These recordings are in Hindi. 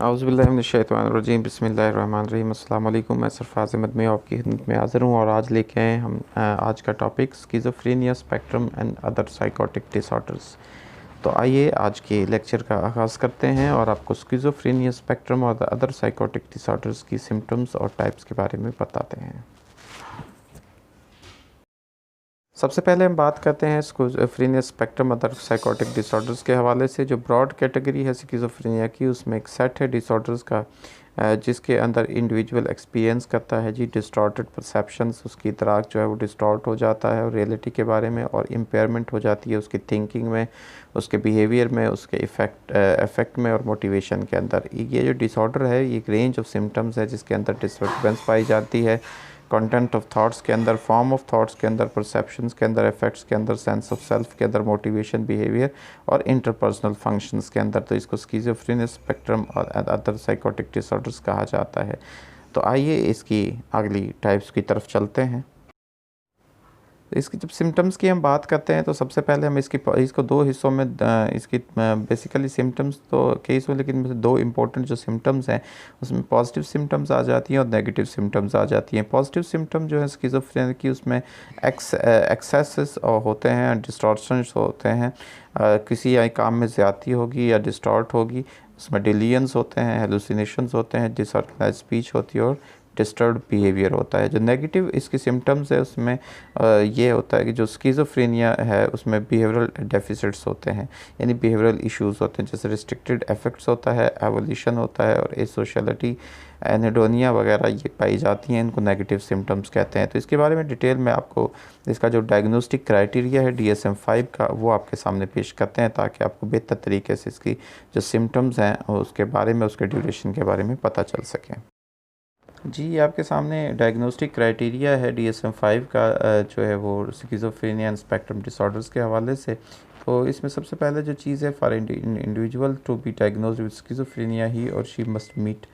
आउज़ुबिल्लाहिमिनश्शैतानिर्रजीम बिस्मिल्लाहिर्रहमानिर्रहीम अस्सलाम वालेकुम। मैं सरफराज अहमद में आपकी खिदमत में हाज़िर हूँ और आज लेके आए हम आज का topic schizophrenia spectrum and other psychotic disorders. तो आइए आज के लेक्चर का आगाज़ करते हैं और आपको स्किज़ोफ्रेनिया स्पेक्ट्रम और अदर साइकोटिक डिसऑर्डर्स की सिम्टम्स और टाइप्स के बारे में बताते हैं। सबसे पहले हम बात करते हैं schizophrenia spectrum other psychotic disorders के हवाले से। जो ब्रॉड कैटेगरी है स्किज़ोफ्रेनिया की, उसमें एक सेट है डिसऑर्डर्स का जिसके अंदर इंडिविजुअल एक्सपीरियंस करता है जी डिस्टॉर्टेड परसेप्शंस, उसकी इदराक जो है वो डिस्टॉर्ट हो जाता है और रियलिटी के बारे में, और इम्पेयरमेंट हो जाती है उसकी थिंकिंग में, उसके बिहेवियर में, उसके इफ़ेक्ट में और मोटिवेशन के अंदर। ये जो डिसऑर्डर है ये एक रेंज ऑफ सिम्टम्स है जिसके अंदर डिस्टर्बेंस पाई जाती है कंटेंट ऑफ थॉट्स के अंदर, फॉर्म ऑफ थॉट्स के अंदर, परसेप्शंस के अंदर, इफेक्ट्स के अंदर, सेंस ऑफ सेल्फ के अंदर, मोटिवेशन, बिहेवियर और इंटरपर्सनल फंक्शंस के अंदर। तो इसको स्किज़ोफ्रेनिया स्पेक्ट्रम और अदर साइकोटिक डिसऑर्डर्स कहा जाता है। तो आइए इसकी अगली टाइप्स की तरफ चलते हैं। इसकी जब सिम्टम्स की हम बात करते हैं तो सबसे पहले हम इसको दो हिस्सों में इसकी बेसिकली सिम्टम्स तो कई हिस्सों, लेकिन दो इम्पोर्टेंट जो सिम्टम्स हैं उसमें पॉजिटिव सिम्टम्स आ जाती हैं और नेगेटिव सिम्टम्स आ जाती हैं। पॉजिटिव सिम्टम जो है स्किज़ोफ्रेनिया की, उसमें एक्सेसेस होते हैं, डिस्टॉर्शंस होते हैं, किसी काम में ज़्यादती होगी या डिस्टॉर्ट होगी, उसमें डिलीजन्स होते हैं, हेलुसिनेशंस होते हैं, डिसऑर्गनाइज स्पीच होती है और डिस्टर्ब बिहेवियर होता है। जो नेगेटिव इसकी सिम्टम्स है उसमें ये होता है कि जो स्किज़ोफ्रेनिया है उसमें बिहेवियरल डेफिसिट्स होते हैं, यानी बिहेवियरल इश्यूज़ होते हैं, जैसे रिस्ट्रिक्टेड अफेक्ट्स होता है, एवोल्यूशन होता है और एसोशलिटी, एनेडोनिया वगैरह ये पाई जाती हैं। इनको नेगेटिव सिम्टम्स कहते हैं। तो इसके बारे में डिटेल में आपको इसका जो डायग्नोस्टिक क्राइटेरिया है DSM-5 का वो आपके सामने पेश करते हैं ताकि आपको बेहतर तरीके से इसकी जो सिम्टम्स हैं उसके बारे में, उसके ड्यूरेशन के बारे में पता चल सके। जी, आपके सामने डायग्नोस्टिक क्राइटेरिया है DSM-5 का जो है वो स्किज़ोफ्रेनिया एंड स्पेक्ट्रम डिसऑर्डर्स के हवाले से। तो इसमें सबसे पहले जो चीज़ है, for individual to be diagnosed with schizophrenia ही और she must meet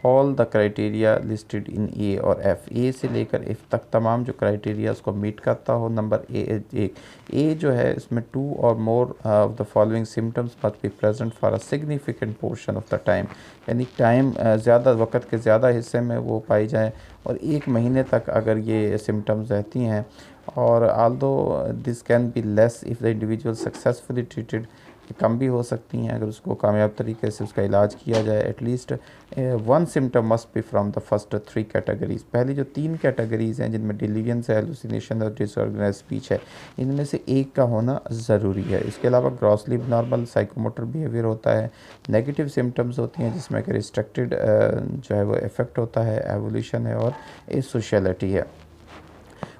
all the criteria listed in A और एफ। ए से लेकर एफ तक तमाम जो क्राइटेरिया उसको मीट करता हो। नंबर ए जो है इसमें 2 और more of the following symptoms must be present for a significant portion of the time, यानी टाइम ज़्यादा वक्त के ज़्यादा हिस्से में वो पाई जाए और 1 महीने तक अगर ये सिम्टम्स रहती हैं। और although this can be less if the individual successfully treated, कम भी हो सकती हैं अगर उसको कामयाब तरीके से उसका इलाज किया जाए। At least 1 symptom must be from the first 3 categories. पहली जो 3 कैटेगरीज़ हैं जिनमें डिलीजन्स है, हेलुसिनेशन और डिसऑर्गनाइज स्पीच है, इनमें से एक का होना ज़रूरी है। इसके अलावा ग्रॉसली नॉर्मल साइकोमोटर बिहेवियर होता है। नेगेटिव सिम्टम्स होती हैं जिसमें कि रिस्ट्रिक्टेड जो है वो इफ़ेक्ट होता है, एवोल्यूशन है और एसोशियलिटी है।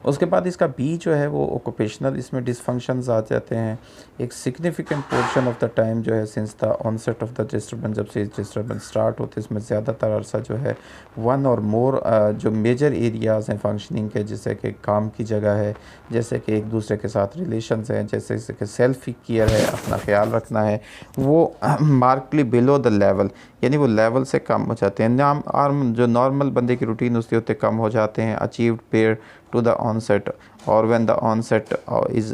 उसके बाद इसका बी जो है वो ऑक्यूपेशनल, इसमें डिसफंक्शंस आ जाते हैं। एक significant portion of the time जो है since the onset of the disturbance, जब से डिस्टर्बेंस स्टार्ट होते हैं इसमें ज़्यादातर अरसा जो है 1 और मोर जो मेजर एरियाज़ हैं फंक्शनिंग के, जैसे कि काम की जगह है, जैसे कि एक दूसरे के साथ रिलेशंस हैं, जैसे कि सेल्फ केयर है, अपना ख्याल रखना है, वो मार्कली बिलो द लेवल, यानी वो लेवल से कम हो जाते हैं। जो नॉर्मल बंदे की रूटीन उसके होते कम हो जाते हैं। Achieved pair to the onset or when the onset is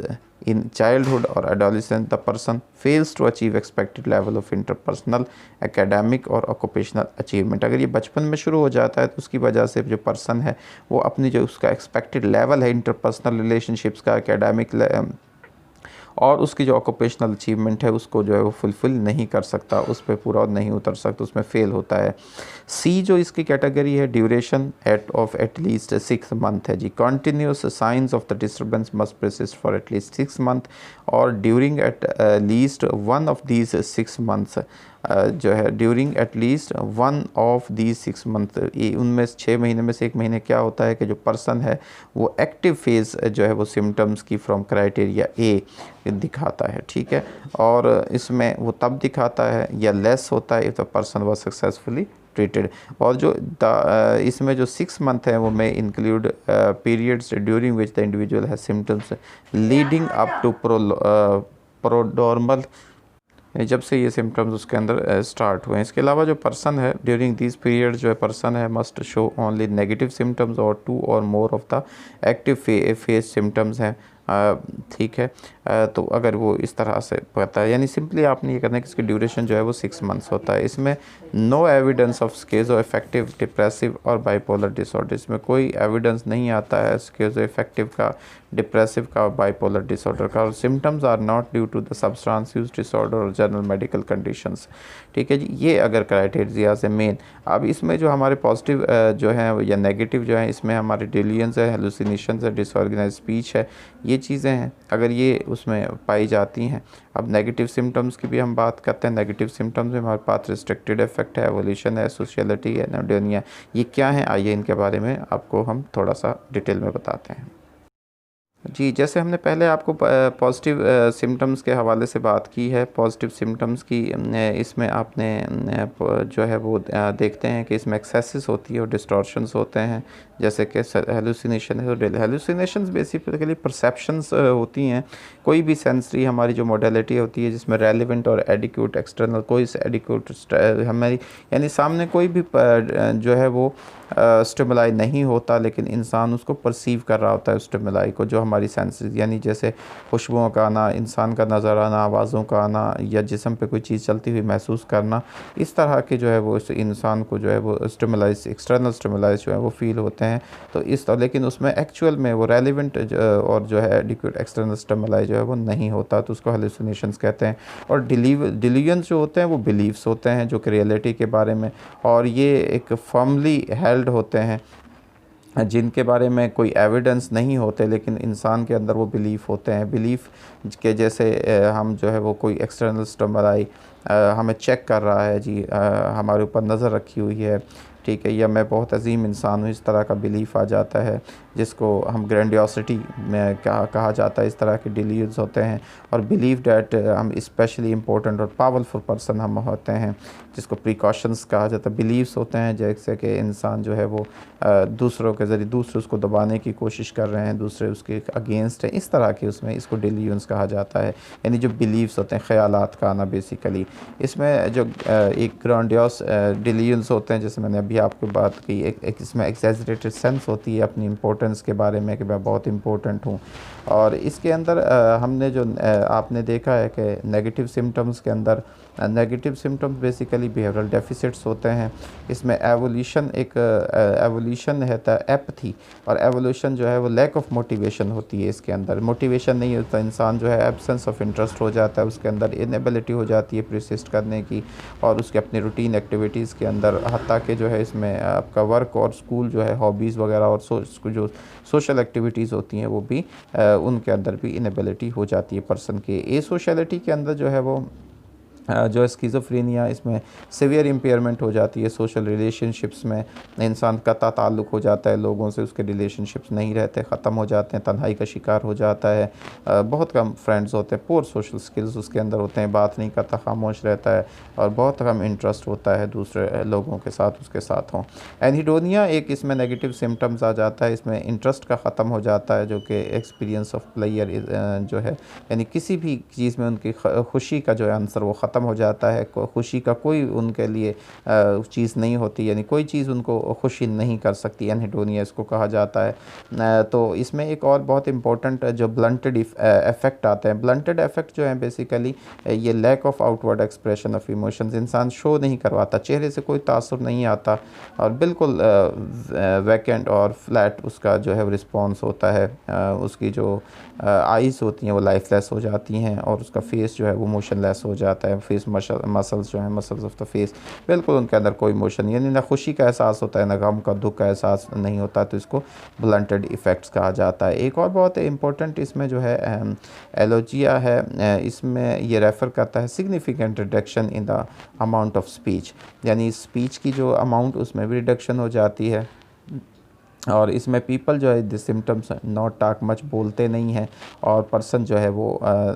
in childhood or adolescence, the person fails to achieve expected level of interpersonal, academic और occupational achievement। अगर ये बचपन में शुरू हो जाता है तो उसकी वजह से जो पर्सन है वो अपनी जो उसका एक्सपेक्टेड लेवल है इंटरपर्सनल रिलेशनशिप्स का, एकेडमिक और उसकी जो ऑक्यूपेशनल अचीवमेंट है उसको जो है वो फुलफ़िल नहीं कर सकता, उस पर पूरा नहीं उतर सकता, उसमें फ़ेल होता है। सी जो इसकी कैटेगरी है, ड्यूरेशन एट लीस्ट 6 मंथ है जी। Continuous signs of the disturbance must persist for at least 6 month और during at least 1 of these 6 months जो है, during at least 1 of these 6 month, ये उनमें 6 महीने में से 1 महीने क्या होता है कि जो पर्सन है वो एक्टिव फेज़ जो है वो सिम्टम्स की फ्रॉम क्राइटेरिया ए दिखाता है, ठीक है। और इसमें वो तब दिखाता है या लेस होता है if the person was successfully treated. और जो इसमें जो 6 मंथ है वो में include periods during which the individual है सिम्टम्स लीडिंग अप टू प्रोडोर्मल, जब से ये सिम्टम्स उसके अंदर स्टार्ट हुए हैं। इसके अलावा जो पर्सन है ड्यूरिंग दिस पीरियड जो है पर्सन है must show only negative symptoms और 2 और more of the active face symptoms हैं ठीक है। तो अगर वो इस तरह से पता है, यानी सिंपली आपने ये करना है कि इसकी ड्यूरेशन जो है वो 6 मंथ्स होता है। इसमें no evidence of schizoaffective depressive और बाइपोलर डिसऑर्डर, इसमें कोई एविडेंस नहीं आता है स्किज़ो अफेक्टिव का, डिप्रेसिव का, बाइपोलर डिसऑर्डर का। और symptoms are not due to the substance use disorder और जनरल मेडिकल कंडीशंस। ठीक है जी, ये अगर क्राइटेरिया से मेन। अब इसमें जो हमारे पॉजिटिव जो है या नेगेटिव जो है, इसमें हमारे डिलीजन्स है, हेलुसिनेशंस है, डिसऑर्गेनाइज स्पीच है, ये चीज़ें हैं अगर ये उसमें पाई जाती हैं। अब नेगेटिव सिम्टम्स की भी हम बात करते हैं। नेगेटिव सिम्टम्स में हमारे पास रिस्ट्रिक्टेड इफेक्ट है, एवोल्यूशन है, सोशलिटी है, एनेडोनिया। ये क्या है, आइए इनके बारे में आपको हम थोड़ा सा डिटेल में बताते हैं। जी, जैसे हमने पहले आपको पॉजिटिव सिम्टम्स के हवाले से बात की है। पॉजिटिव सिम्टम्स की इसमें आपने जो है वो देखते हैं कि इसमें एक्सेसिस होती है और डिस्टॉर्शंस होते हैं, जैसे कि हेलुसिनेशन है। तो हेलुसिनेशंस बेसिकली परसेप्शंस होती हैं, कोई भी सेंसरी हमारी जो मोडेलिटी होती है जिसमें रेलिवेंट और एडिक्यूट एक्सटर्नल कोई एडिक्यूट हमारी, यानी सामने कोई भी जो है वो स्टिमुलाई नहीं होता, लेकिन इंसान उसको परसीव कर रहा होता है स्टिमुलाई को, जो हमारी सेंसेस, यानी जैसे खुशबुओं का आना, इंसान का नज़र आना, आवाज़ों का आना, या जिस्म पे कोई चीज़ चलती हुई महसूस करना, इस तरह के जो है वो इस इंसान को जो है वो स्टिमुलाइज, एक्सटर्नल स्टिमुलाइज जो है वो फील होते हैं। तो इस तरह, लेकिन उसमें एक्चुअल में वो रेलिवेंट और जो है एडिक्वेट एक्सटर्नल स्टिमुलाई जो है वो नहीं होता, तो उसको हेलुसिनेशंस कहते हैं। और डिलीजन्स जो होते हैं वो बिलीव्स होते हैं जो कि रियलिटी के बारे में, और ये एक फर्मली हेल्ड होते हैं जिनके बारे में कोई एविडेंस नहीं होते, लेकिन इंसान के अंदर वो बिलीफ होते हैं। बिलीफ के जैसे हम जो है वो कोई एक्सटर्नल स्टिमुलाई हमें चेक कर रहा है जी, हमारे ऊपर नज़र रखी हुई है, ठीक है, या मैं बहुत अजीम इंसान हूँ, इस तरह का बिलीफ आ जाता है, जिसको हम ग्रैंडियोसिटी में कहा जाता है। इस तरह के डिलीव्स होते हैं। और बिलीव डैट हम स्पेशली इम्पोर्टेंट और पावरफुल पर्सन हम होते हैं, जिसको प्रिकॉशंस कहा जाता है। बिलीव्स होते हैं जैसे कि इंसान जो है वो दूसरों के ज़रिए दूसरे उसको दबाने की कोशिश कर रहे हैं, दूसरे उसके अगेंस्ट हैं, इस तरह के उसमें इसको डिलीवंस कहा जाता है। यानी जो बिलीव्स होते हैं, ख़यालात का आना बेसिकली। इसमें जो एक ग्रैंडियोस डिलीवंस होते हैं, जैसे मैंने अभी आपको बात की, एक इसमें एक्सैजरेटेड सेंस होती है अपनी इम्पोर्टेंस के बारे में कि मैं बहुत इम्पोर्टेंट हूँ। और इसके अंदर हमने जो आपने देखा है कि नेगेटिव सिम्टम्स के अंदर, negative symptoms basically behavioural deficits होते हैं। इसमें एवोल्यूशन एक एवोल्यूशन है एपथी, और एवोल्यूशन जो है वो लैक ऑफ मोटिवेशन होती है। इसके अंदर मोटिवेशन नहीं होता, इंसान जो है एब्सेंस ऑफ इंटरेस्ट हो जाता है, उसके अंदर इनएबिलिटी हो जाती है परसिस्ट करने की, और उसके अपनी रूटीन एक्टिविटीज़ के अंदर, हत्ता कि जो है इसमें आपका वर्क और स्कूल जो है, हॉबीज़ वगैरह और जो सोशल एक्टिविटीज़ होती हैं वो भी उनके अंदर भी इनएबिलिटी हो जाती है पर्सन के। ए सोशलिटी के अंदर जो है वो जो स्किज़ोफ्रेनिया, इसमें सीवियर इम्पेयरमेंट हो जाती है। सोशल रिलेशनशिप्स में इंसान का ताल्लुक़ हो जाता है लोगों से, उसके रिलेशनशिप्स नहीं रहते, ख़त्म हो जाते हैं, तन्हाई का शिकार हो जाता है, बहुत कम फ्रेंड्स होते हैं, पोर सोशल स्किल्स उसके अंदर होते हैं, बात नहीं करता, खामोश रहता है, और बहुत कम इंटरेस्ट होता है दूसरे लोगों के साथ उसके साथ हों। एनहीडोनिया एक इसमें नेगेटिव सिम्टम्स आ जाता है, इसमें इंटरेस्ट का ख़त्म हो जाता है, जो कि एक्सपीरियंस ऑफ प्लेयर जो है, यानी किसी भी चीज़ में उनकी खुशी का जो है आंसर वो ख़त्म हो जाता है। खुशी का कोई उनके लिए चीज़ नहीं होती, यानी कोई चीज़ उनको खुशी नहीं कर सकती। एनहीडोनिया इसको कहा जाता है। तो इसमें एक और बहुत इंपॉर्टेंट जो ब्लंटेड इफ़ेक्ट आते हैं। ब्लंटेड इफ़ेक्ट जो है बेसिकली ये lack of outward expression of emotions, इंसान शो नहीं करवाता, चेहरे से कोई तासुर नहीं आता, और बिल्कुल वैकेंट और फ्लैट उसका जो है रिस्पॉन्स होता है। उसकी जो आइज़ होती हैं वो लाइफलेस हो जाती हैं, और उसका फेस जो है वो मोशनलेस हो जाता है। फेस मसल्स जो हैं, मसल्स ऑफ द फेस, बिल्कुल उनके अंदर कोई मोशन, यानी ना खुशी का एहसास होता है, ना गम का, दुख का एहसास नहीं होता। तो इसको ब्लंटेड इफ़ेक्ट्स कहा जाता है। एक और बहुत इंपॉर्टेंट इसमें जो है एलोजिया है, इसमें ये रेफ़र करता है significant reduction in the amount of speech, यानी स्पीच की जो अमाउंट उसमें भी रिडक्शन हो जाती है। और इसमें पीपल जो है this symptoms not talk much, बोलते नहीं हैं, और पर्सन जो है वो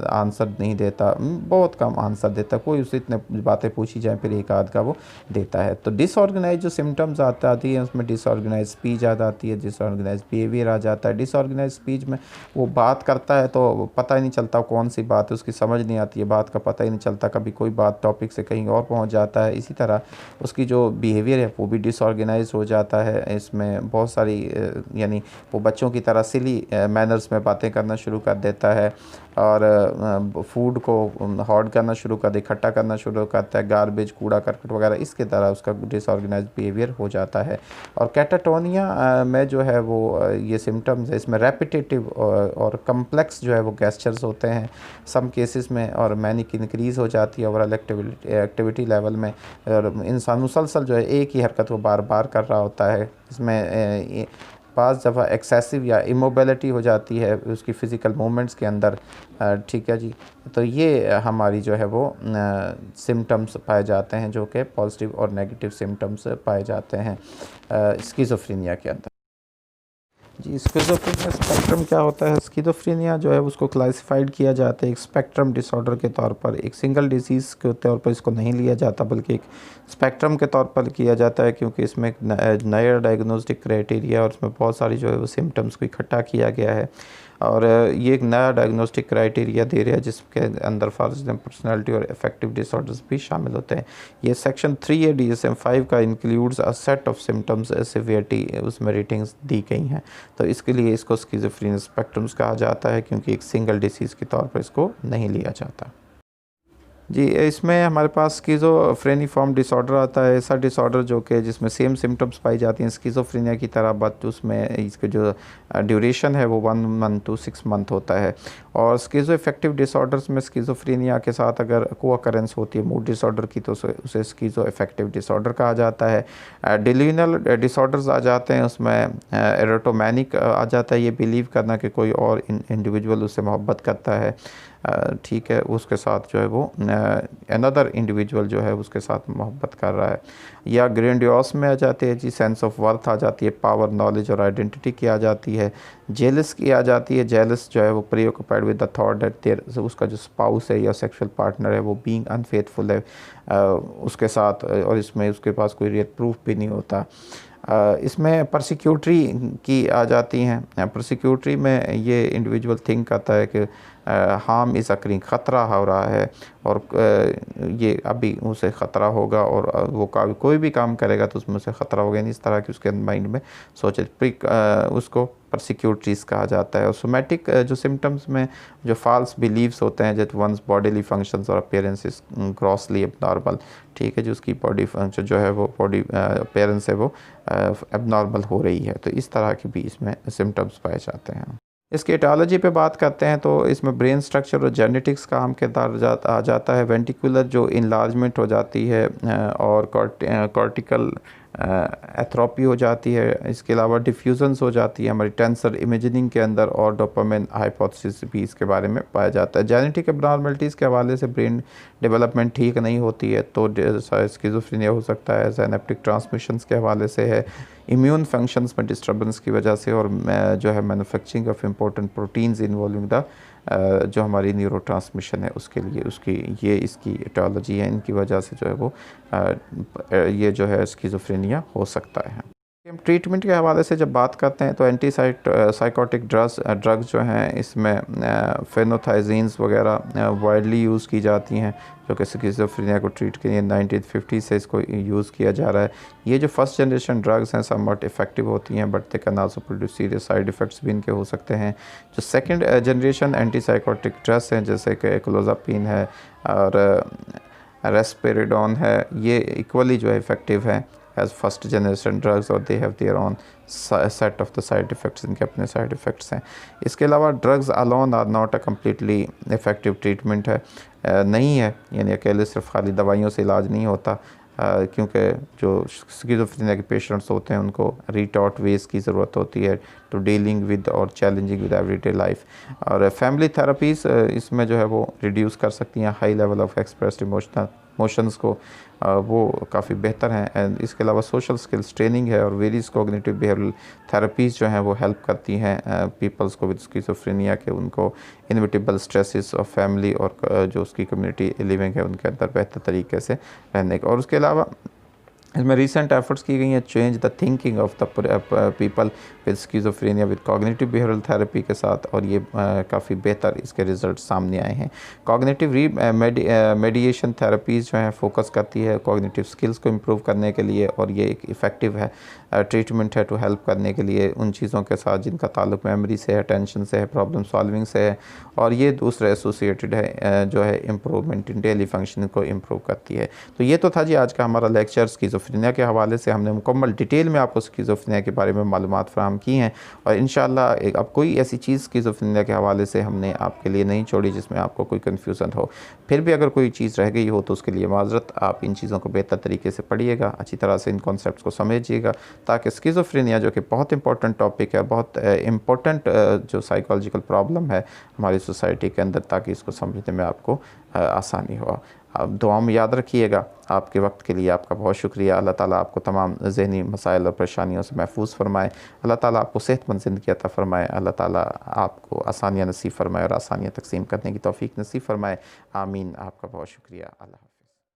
आंसर नहीं देता, बहुत कम आंसर देता, कोई उससे इतने बातें पूछी जाए फिर एक आध का वो देता है। तो डिसऑर्गेनाइज जो सिम्टम्स आती है उसमें डिसऑर्गेनाइज स्पीच आ जाती है, डिसऑर्गेनाइज बिहेवियर आ जाता है। डिसऑर्गेनाइज स्पीच में वो बात करता है तो पता ही नहीं चलता कौन सी बात है, उसकी समझ नहीं आती है, बात का पता ही नहीं चलता, कभी कोई बात टॉपिक से कहीं और पहुँच जाता है। इसी तरह उसकी जो बिहेवियर है वो भी डिसऑर्गेनाइज हो जाता है। इसमें बहुत सारी यानी वो बच्चों की तरह सिली मैनर्स में बातें करना शुरू कर देता है और फूड को हॉर्ड करना शुरू कर दे, इकट्ठा करना शुरू करता है, गार्बेज, कूड़ा करकट वगैरह इसके तरह उसका डिसऑर्गेनाइज बिहेवियर हो जाता है। और कैटाटोनिया में जो है वो ये सिम्टम्स है, इसमें रेपिटेटिव और कम्प्लेक्स जो है वो गेस्चर्स होते हैं सम केसेस में, और मैनिक इंक्रीज़ हो जाती है ओवरऑल एक्टिविटी लेवल में, और इंसान मुसलसल जो है एक ही हरकत को बार बार कर रहा होता है। इसमें पास दफ़ा एक्सेसिव या इमोबिलिटी हो जाती है उसकी फ़िज़िकल मूवमेंट्स के अंदर। ठीक है जी, तो ये हमारी जो है वो सिम्टम्स पाए जाते हैं जो कि पॉजिटिव और नेगेटिव सिम्टम्स पाए जाते हैं स्किज़ोफ्रेनिया के अंदर। जी, स्किज़ोफ्रेनिया स्पेक्ट्रम क्या होता है? स्किज़ोफ्रेनिया जो है उसको क्लासिफाइड किया जाता है एक स्पेक्ट्रम डिसऑर्डर के तौर पर। एक सिंगल डिजीज़ के तौर पर इसको नहीं लिया जाता बल्कि एक स्पेक्ट्रम के तौर पर किया जाता है, क्योंकि इसमें एक नया डायग्नोस्टिक क्राइटेरिया और इसमें बहुत सारी जो है वो सिम्टम्स को इकट्ठा किया गया है। और ये एक नया डायग्नोस्टिक क्राइटेरिया दे रहा है जिसके अंदर फॉर एग्जाम्पल पर्सनैलिटी और अफेक्टिव डिसऑर्डर्स भी शामिल होते हैं। ये सेक्शन 3A DSM-5 का includes a set of symptoms severity, उसमें रेटिंग्स दी गई हैं। तो इसके लिए इसको स्किज़ोफ्रेनिया स्पेक्ट्रम्स कहा जाता है, क्योंकि एक सिंगल डिसीज़ के तौर पर इसको नहीं लिया जाता। जी, इसमें हमारे पास स्किज़ोफ्रेनिफॉर्म डिसऑर्डर आता है, ऐसा डिसऑर्डर जो कि जिसमें सेम सिम्टम्स पाई जाती हैं स्किज़ोफ्रेनिया की तरह, बट उसमें इसके जो ड्यूरेशन है वो 1 मंथ to 6 मंथ होता है। और स्किज़ो अफेक्टिव डिसऑर्डर्स में स्किज़ोफ्रेनिया के साथ अगर को अकरेंस होती है मूड डिसऑर्डर की तो उसे स्किज़ो अफेक्टिव डिसऑर्डर कहा जाता है। डिल्यूनल डिसऑर्डर्स आ जाते हैं, उसमें एरोटोमैनिक आ जाता है, ये बिलीव करना कि कोई और इंडिविजुअल उससे मोहब्बत करता है, ठीक है, उसके साथ जो है वो अनदर इंडिविजुअल जो है उसके साथ मोहब्बत कर रहा है। या ग्रेंडियोस में आ जाते हैं जी, सेंस ऑफ वर्थ आ जाती है, पावर, नॉलेज और आइडेंटिटी की आ जाती है। जेलस की आ जाती है, जेलस जो है वो preoccupied with the thought that there उसका जो स्पाउस है या सेक्सुअल पार्टनर है वो बीइंग अनफेथफुल है उसके साथ, और इसमें उसके पास कोई रियल प्रूफ भी नहीं होता। इसमें परसिक्यूटरी की आ जाती हैं। परसिक्यूटरी में ये इंडिविजुअल थिंक करता है कि हार्म इज़ अकरिंग, ख़तरा हो रहा है और ये अभी उसे ख़तरा होगा, और वो कोई भी काम करेगा तो उसमें उसे ख़तरा होगा, नहीं इस तरह की उसके माइंड में सोचे, उसको परसिक्यूटरीज कहा जाता है। और सोमैटिक जो सिम्टम्स में जो फॉल्स बिलीव्स होते हैं, जैसे वंस बॉडीली फंक्शंस और अपीयरेंस इज ग्रॉसली एबनॉर्मल, ठीक है, जो उसकी बॉडी फंक्शन जो है वो बॉडी अपीयरेंस है वो एबनॉर्मल हो रही है, तो इस तरह के भी इसमें सिम्टम्स पाए जाते हैं। इसकी एटियोलॉजी पे बात करते हैं तो इसमें ब्रेन स्ट्रक्चर और जेनेटिक्स का अहम किरदार आ जाता है। वेंटिकुलर जो इनलार्जमेंट हो जाती है और कॉर्टिकल एथ्रोपी हो जाती है। इसके अलावा डिफ्यूजन्स हो जाती है हमारी टेंसर इमेजिनिंग के अंदर, और डोपामिन हाइपोथेसिस भी इसके बारे में पाया जाता है। जेनेटिक एबनॉर्मलिटीज़ के हवाले से ब्रेन डेवलपमेंट ठीक नहीं होती है तो स्किज़ोफ्रेनिया हो सकता है। सिनेप्टिक ट्रांसमिशंस के हवाले से है, इम्यून फंक्शंस में डिस्टर्बेंस की वजह से, और जो है manufacturing of important proteins involving the जो हमारी न्यूरोट्रांसमिशन है उसके लिए ये इसकी एटियोलॉजी है। इनकी वजह से जो है वो ये जो है स्किज़ोफ्रेनिया हो सकता है। ट्रीटमेंट के हवाले से जब बात करते हैं तो एंटी साइकोटिक ड्रग्स जो हैं इसमें फेनोथाइजीन्स वगैरह वाइडली यूज़ की जाती हैं, जो कि स्किज़ोफ्रेनिया को ट्रीट के लिए 1950 से इसको यूज़ किया जा रहा है। ये जो फर्स्ट जनरेशन ड्रग्स हैं समवट इफ़ेक्टिव होती हैं, but they can also produce serious side effects भी इनके हो सकते हैं। जो second generation anti psychotic drugs हैं जैसे कि क्लोज़ापिन है और रेस्पेरिडोन है, ये इक्वली जो है इफ़ेक्टिव हैं एज फर्स्ट जनरेशन ड्रग्स, और they have their own set of the side effects, इनके अपने साइड इफ़ेक्ट्स हैं। इसके अलावा drugs alone are not a completely effective treatment है, नहीं है, यानी अकेले सिर्फ खाली दवाइयों से इलाज नहीं होता, क्योंकि जो स्किज़ोफ्रेनिया के पेशेंट्स होते हैं उनको रीटॉट वेज की ज़रूरत होती है टू डीलिंग विद और चैलेंजिंग विद एवरीडे लाइफ। और फैमिली थेरेपीज़ इसमें जो है वो रिड्यूस कर सकती हैं high level of expressed emotions को, वो काफ़ी बेहतर हैं। एंड इसके अलावा सोशल स्किल्स ट्रेनिंग है और वेरियस कॉग्निटिव बिहेवियरल थेरेपीज़ जो हैं वो हेल्प करती हैं पीपल्स को विद स्किज़ोफ्रेनिया के, उनको इनविटेबल स्ट्रेसेस ऑफ फैमिली और जो उसकी कम्युनिटी लिविंग है उनके अंदर बेहतर तरीके से रहने का। और उसके अलावा इसमें रिसेंट एफर्ट्स की गई हैं change the thinking of the people with schizophrenia with cognitive behavioural therapy के साथ, और ये काफ़ी बेहतर इसके रिजल्ट सामने आए हैं। कॉग्निटिव मेडिएशन थेरेपीज़ जो हैं फोकस करती है कॉग्निटिव स्किल्स को इम्प्रूव करने के लिए, और ये एक इफ़ेक्टिव है ट्रीटमेंट है टू हेल्प करने के लिए उन चीज़ों के साथ जिनका ताल्लुक मेमोरी से है, टेंशन से है, प्रॉब्लम सॉल्विंग से है, और ये दूसरे एसोसिएटेड है जो है इम्प्रूवमेंट इन डेली फंक्शनिंग को इम्प्रूव करती है। तो ये तो था जी आज का हमारा लेक्चर। स्किज़ोफ्रेनिया के हवाले से हमने मुकम्मल डिटेल में आपको स्किज़ोफ्रेनिया के बारे में मालूमात फ़राहम की हैं, और इंशाअल्लाह अब कोई ऐसी चीज़ स्किज़ोफ्रेनिया के हवाले से हमने आपके लिए नहीं छोड़ी जिसमें आपको कोई कन्फ्यूज़न हो। फिर भी अगर कोई चीज़ रह गई हो तो उसके लिए माज़रत, आप इन चीज़ों को बेहतर तरीके से पढ़िएगा, अच्छी तरह से इन कॉन्सेप्ट्स को समझिएगा, ताकि स्किज़ोफ्रेनिया जो कि बहुत इंपॉर्टेंट टॉपिक है, बहुत इम्पोर्टेंट जो साइकोलॉजिकल प्रॉब्लम है हमारी सोसाइटी के अंदर, ताकि इसको समझने में आपको आसानी हो। आप दुआ में याद रखिएगा। आपके वक्त के लिए आपका बहुत शुक्रिया। अल्लाह ताला आपको तमाम ज़हनी मसाइल और परेशानियों से महफूज फ़रमाए। अल्लाह ताला आपको सेहतमंद ज़िंदगी अता फ़रमाए। अल्लाह ताला आपको आसानियाँ नसीब फ़रमाए और आसानियाँ तक़सीम करने की तौफ़ीक नसीब फ़रमाए। आमीन। आपका बहुत शुक्रिया। अल्लाह।